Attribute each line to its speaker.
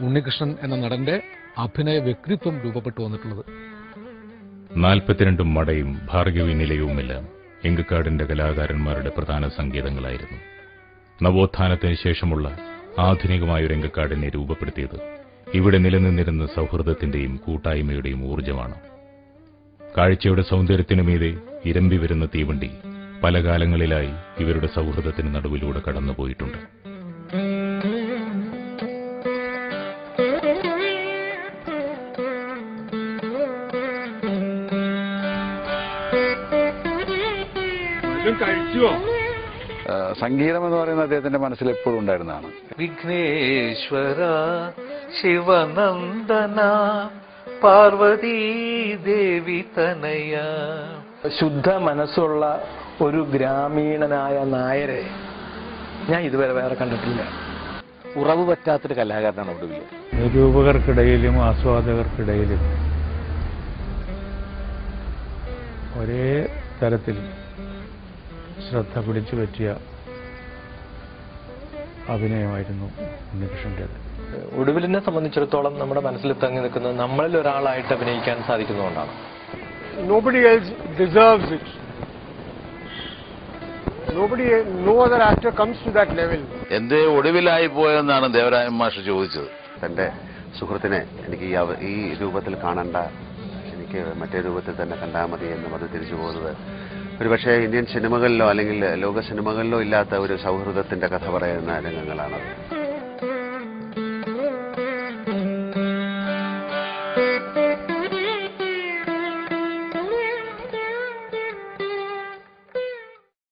Speaker 1: ഉണ്ണികൃഷ്ണൻ എന്ന നടന്റെ അഭിനയ വ്യക്തിത്വം രൂപപ്പെട്ടു വന്നിട്ടുള്ളത്.
Speaker 2: 42 മടയും ഭാർഗവി നിലയവുമെല്ലാം എങ്കക്കാടിന്റെ കലാകാരന്മാരുടെ പ്രധാന സങ്കേതങ്ങളായിരുന്നു. നവോത്ഥാനത്തിന് ശേഷമുള്ള ആധുനികമായൊരു എങ്കക്കാടിനെ രൂപപ്പെടുത്തിയത് ഇവിടെ നിലനിന്നിരുന്ന സൗഹൃദത്തിന്റെയും കൂട്ടായ്മയുടെയും ഊർജ്ജമാണ്. കാഴ്ചയുടെ സൗന്ദര്യത്തിനുമീതെ ഇരമ്പി വരുന്ന തീവണ്ടി പല കാലങ്ങളിലായി ഇവരുടെ സൗഹൃദത്തിന് നടുവിലൂടെ കടന്നുപോയിട്ടുണ്ട്.
Speaker 3: സംഗീതം എന്ന് പറയുന്നത് അദ്ദേഹത്തിന്റെ മനസ്സിൽ എപ്പോഴും ഉണ്ടായിരുന്നതാണ്.
Speaker 4: വിഘ്നേശ്വര ശിവനന്ദന പാർവതീ ദേവി തനയ.
Speaker 5: ശുദ്ധ മനസ്സുള്ള ഒരു ഗ്രാമീണനായ നായരെ ഞാൻ ഇതുവരെ വേറെ കണ്ടിട്ടില്ല.
Speaker 6: ഉറവ് പറ്റാത്തൊരു കലാകാരനാണ് ഒടുവിൽ.
Speaker 7: നിരൂപകർക്കിടയിലും ആസ്വാദകർക്കിടയിലും ഒരേ തരത്തിൽ ശ്രദ്ധ പിടിച്ചു പറ്റിയ അഭിനയമായിരുന്നു ഉണ്ണികൃഷ്ണൻ്റേത്.
Speaker 5: ഒടുവിലിനെ സംബന്ധിച്ചിടത്തോളം നമ്മുടെ മനസ്സിൽ തങ്ങി നിൽക്കുന്നത് നമ്മളിൽ ഒരാളായിട്ട് അഭിനയിക്കാൻ സാധിക്കുന്നതുകൊണ്ടാണ്.
Speaker 8: Nobody else deserves it. No other actor comes to that level.
Speaker 9: എന്തേ ഒടുവിലായി പോയെന്നാണ് ദേവരായൻ മാഷ് ചോദിച്ചത്.
Speaker 10: തന്റെ സുഹൃത്തിനെ എനിക്ക് ഈ രൂപത്തിൽ കാണണ്ട, എനിക്ക് മറ്റേ രൂപത്തിൽ തന്നെ കണ്ടാൽ മതി എന്നും അത് തിരിച്ചു പോകുന്നത് ഒരുപക്ഷെ ഇന്ത്യൻ സിനിമകളിലോ അല്ലെങ്കിൽ ലോക സിനിമകളിലോ ഇല്ലാത്ത ഒരു സൗഹൃദത്തിന്റെ കഥ പറയുന്ന രംഗങ്ങളാണത്.